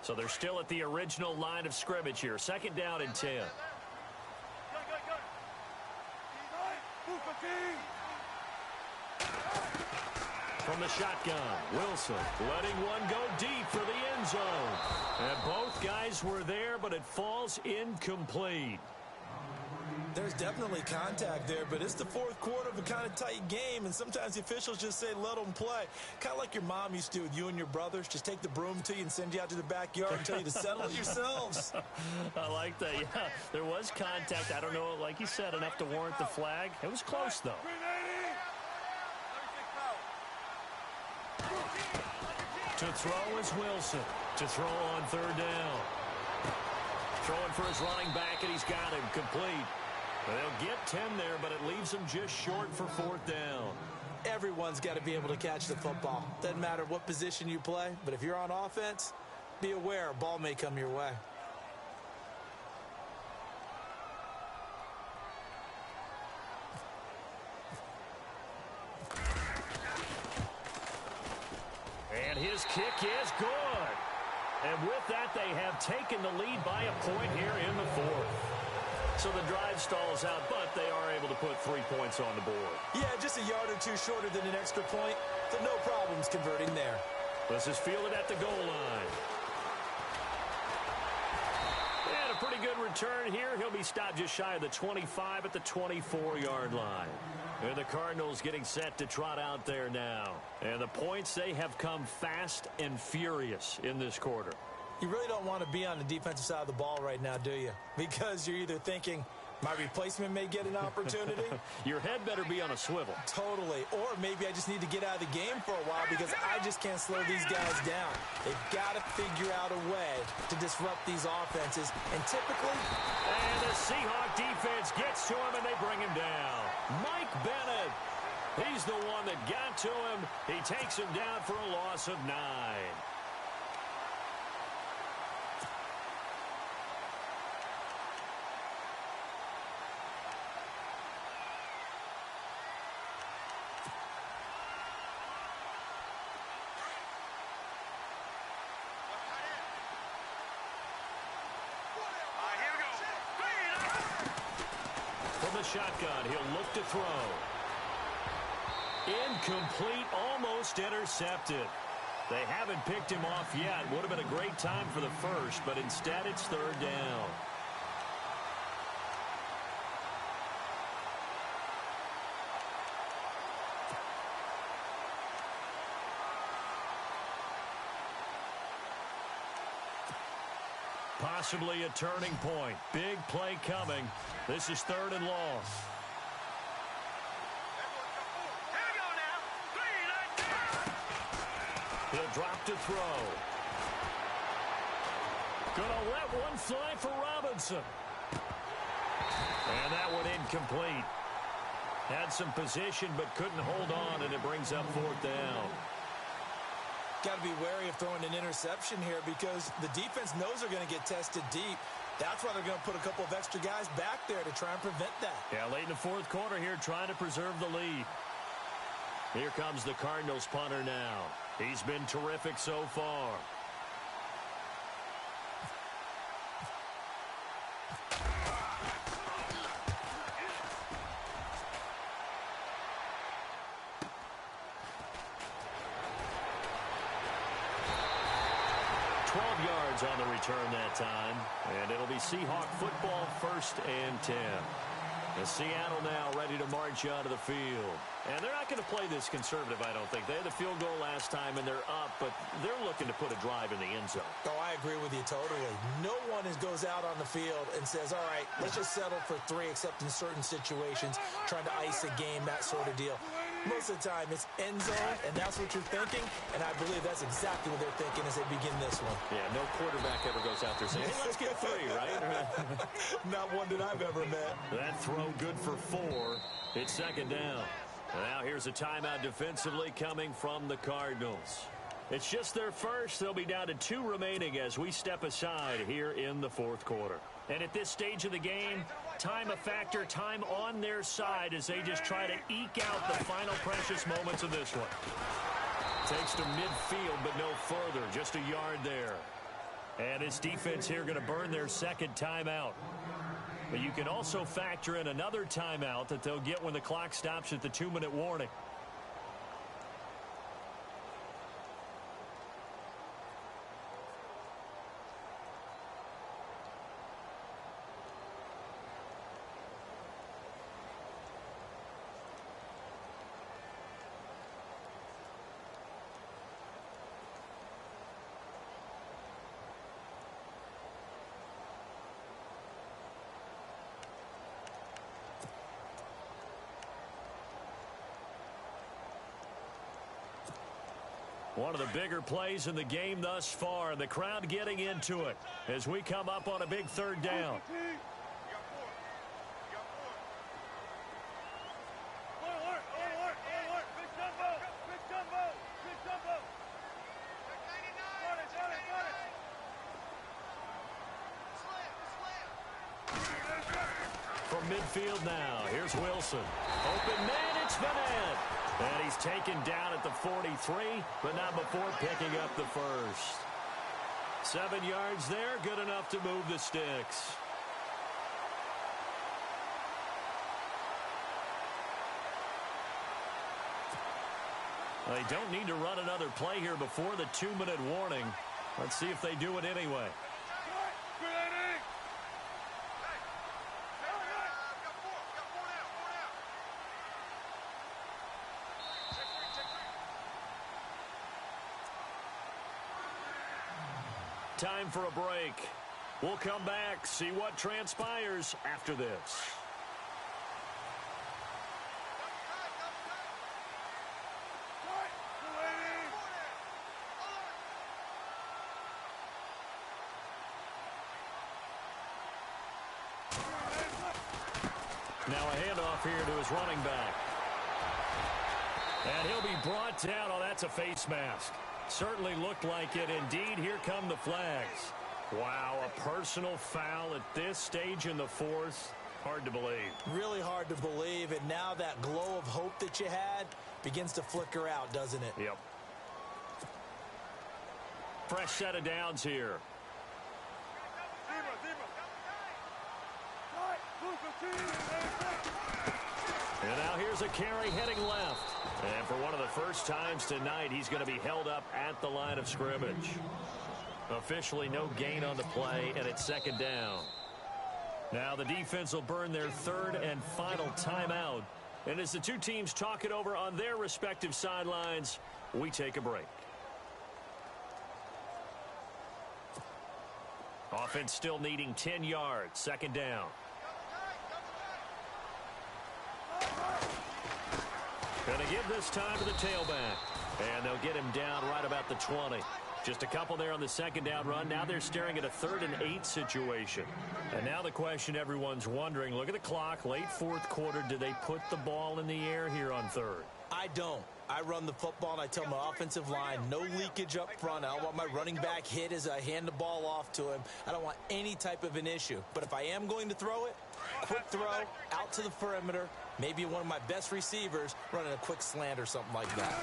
Speaker 2: So they're still at the original line of scrimmage here. 2nd down and 10. From the shotgun, Wilson letting one go deep for the end zone. And both guys were there, but it falls incomplete.
Speaker 3: There's definitely contact there, but it's the 4th quarter of a kind of tight game, and sometimes the officials just say, let them play. Kind of like your mom used to do with you and your brothers. Just take the broom to you and send you out to the backyard and tell you to settle it yourselves.
Speaker 2: I like that. Yeah, there was contact. I don't know, like you said, enough to warrant the flag. It was close, though. To throw is Wilson. To throw on 3rd down. Throwing for his running back, and he's got him complete. They'll get 10 there, but it leaves them just short for 4th down.
Speaker 3: Everyone's got to be able to catch the football. Doesn't matter what position you play, but if you're on offense, be aware a ball may come your way.
Speaker 2: And his kick is good. And with that, they have taken the lead by a point here in the 4th. So the drive stalls out, but they are able to put 3 points on the board.
Speaker 3: Yeah, just a yard or two shorter than an extra point, so no problems converting there.
Speaker 2: This is fielded at the goal line. And a pretty good return here. He'll be stopped just shy of the 25 at the 24-yard line. And the Cardinals getting set to trot out there now. And the points, they have come fast and furious in this quarter.
Speaker 3: You really don't want to be on the defensive side of the ball right now, do you? Because you're either thinking, my replacement may get an opportunity.
Speaker 2: Your head better be on a swivel.
Speaker 3: Totally. Or maybe I just need to get out of the game for a while because I just can't slow these guys down. They've got to figure out a way to disrupt these offenses. And typically...
Speaker 2: And the Seahawks defense gets to him, and they bring him down. Mike Bennett. He's the one that got to him. He takes him down for a loss of 9. From the shotgun, he'll look to throw. Incomplete, almost intercepted. They haven't picked him off yet. Would have been a great time for the first, but instead it's third down. Possibly a turning point. Big play coming. This is third and long. He'll drop to throw. Gonna let one fly for Robinson. And that one incomplete. Had some position but couldn't hold on, and it brings up fourth down.
Speaker 3: Got to be wary of throwing an interception here because the defense knows they're going to get tested deep. That's why they're going to put a couple of extra guys back there to try and prevent that.
Speaker 2: Yeah, late in the fourth quarter here, trying to preserve the lead. Here comes the Cardinals punter now. He's been terrific so far. On the return that time, and it'll be Seahawk football, 1st and 10. And Seattle now ready to march out of the field. And they're not going to play this conservative, I don't think. They had the field goal last time, and they're up, but they're looking to put a drive in the end zone.
Speaker 3: Oh, I agree with you totally. No one goes out on the field and says, all right, let's just settle for 3, except in certain situations, trying to ice a game, that sort of deal. Most of the time, it's end zone, and that's what you're thinking, and I believe that's exactly what they're thinking as they begin this one.
Speaker 2: Yeah, no quarterback ever goes out there saying, hey, let's get 3, right?
Speaker 3: Not one that I've ever met.
Speaker 2: That throw good for 4. It's second down. Now here's a timeout defensively coming from the Cardinals. It's just their first. They'll be down to 2 remaining as we step aside here in the fourth quarter. And at this stage of the game, time a factor, time on their side as they just try to eke out the final precious moments of this one. Takes to midfield, but no further. Just a yard there. And his defense here going to burn their second timeout. But you can also factor in another timeout that they'll get when the clock stops at the 2-minute warning. One of the bigger plays in the game thus far, and the crowd getting into it as we come up on a big third down. From midfield now, here's Wilson. Open man, it's Madden. And he's taken down at the 43, but not before picking up the first. 7 yards there, good enough to move the sticks. They don't need to run another play here before the 2-minute warning. Let's see if they do it anyway. Time for a break. We'll come back, see what transpires after this. Now a handoff here to his running back. And he'll be brought down. Oh, that's a face mask. Certainly looked like it. Indeed, here come the flags. Wow, a personal foul at this stage in the fourth. Hard to believe. Really hard to believe. And now that glow of hope that you had begins to flicker out, doesn't it? Yep. Fresh set of downs here. And now here's a carry heading left. And for one of the first times tonight, he's going to be held up at the line of scrimmage. Officially no gain on the play, and it's second down. Now the defense will burn their third and final timeout. And as the two teams talk it over on their respective sidelines, we take a break. Offense still needing 10 yards. Second down. Going to give this time to the tailback. And they'll get him down right about the 20. Just a couple there on the second down run. Now they're staring at a 3rd and 8 situation. And now the question everyone's wondering, look at the clock, late fourth quarter. Do they put the ball in the air here on 3rd? I don't. I run the football, and I tell my offensive line, no leakage up front. I don't want my running back hit as I hand the ball off to him. I don't want any type of an issue. But if I am going to throw it, quick throw, out to the perimeter, maybe one of my best receivers running a quick slant or something like that.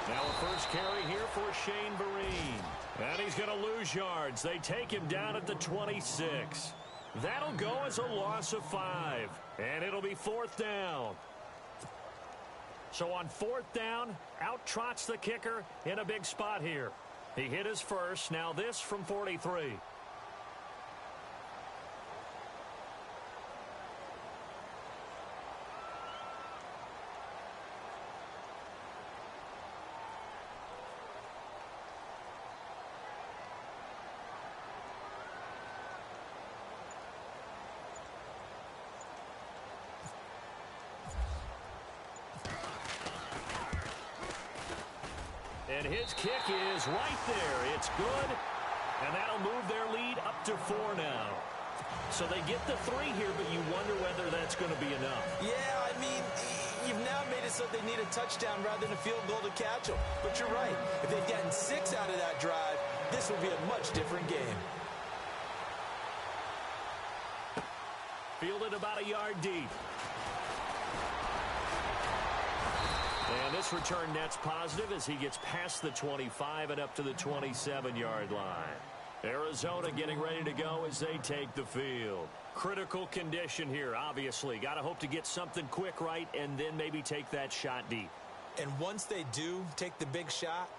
Speaker 2: Now a first carry here for Shane Vereen. And he's going to lose yards. They take him down at the 26. That'll go as a loss of 5. And it'll be 4th down. So on 4th down, out trots the kicker in a big spot here. He hit his first. Now this from 43. And his kick is right there. It's good. And that'll move their lead up to 4 now. So they get the 3 here, but you wonder whether that's going to be enough. Yeah, I mean, you've now made it so they need a touchdown rather than a field goal to catch them. But you're right. If they'd gotten 6 out of that drive, this would be a much different game. Fielded about a yard deep. And this return net's positive as he gets past the 25 and up to the 27-yard line. Arizona getting ready to go as they take the field. Critical condition here, obviously. Got to hope to get something quick right and then maybe take that shot deep. And once they do take the big shot,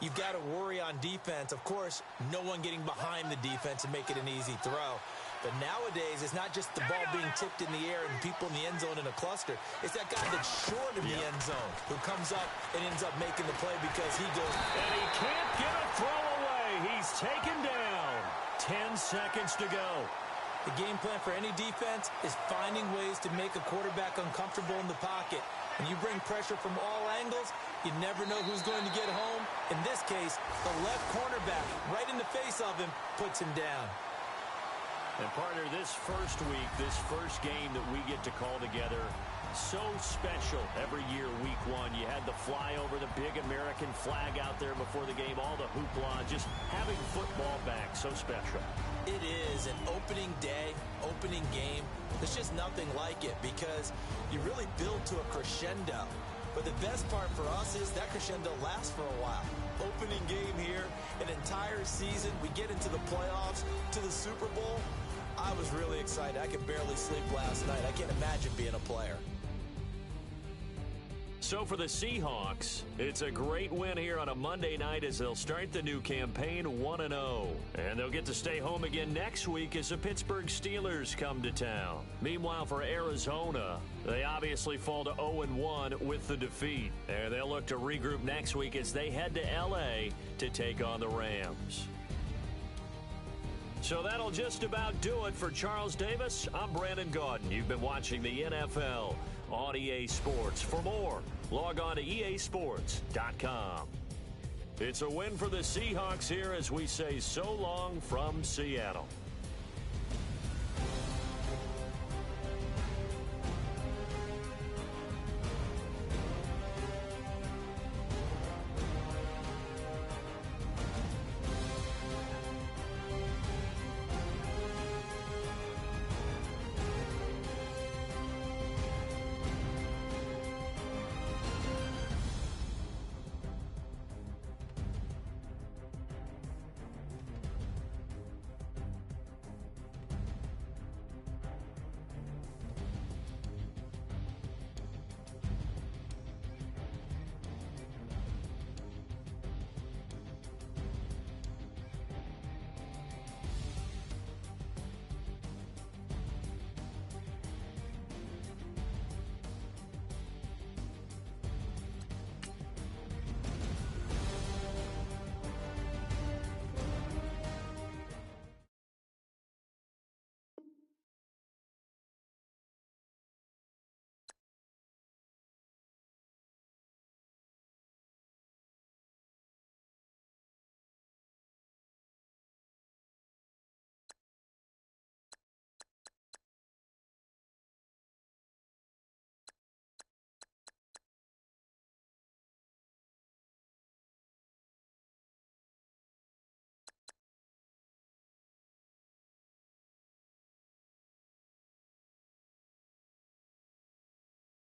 Speaker 2: you've got to worry on defense. Of course, no one getting behind the defense and make it an easy throw. But nowadays, it's not just the ball being tipped in the air and people in the end zone in a cluster. It's that guy that's short of the end zone who comes up and ends up making the play because he goes. And he can't get a throw away. He's taken down. 10 seconds to go. The game plan for any defense is finding ways to make a quarterback uncomfortable in the pocket. When you bring pressure from all angles, you never know who's going to get home. In this case, the left cornerback, right in the face of him, puts him down. And partner, this first week, this first game that we get to call together, so special every year, week 1. You had the flyover, the big American flag out there before the game, all the hoopla, just having football back, so special. It is an opening day, opening game. There's just nothing like it because you really build to a crescendo. But the best part for us is that crescendo lasts for a while. Opening game here, an entire season. We get into the playoffs, to the Super Bowl. I was really excited. I could barely sleep last night. I can't imagine being a player. So for the Seahawks, it's a great win here on a Monday night as they'll start the new campaign 1-0. And they'll get to stay home again next week as the Pittsburgh Steelers come to town. Meanwhile, for Arizona, they obviously fall to 0-1 with the defeat. And they'll look to regroup next week as they head to L.A. to take on the Rams. So that'll just about do it for Charles Davis. I'm Brandon Gaudin. You've been watching the NFL on EA Sports. For more, log on to easports.com. It's a win for the Seahawks here as we say so long from Seattle.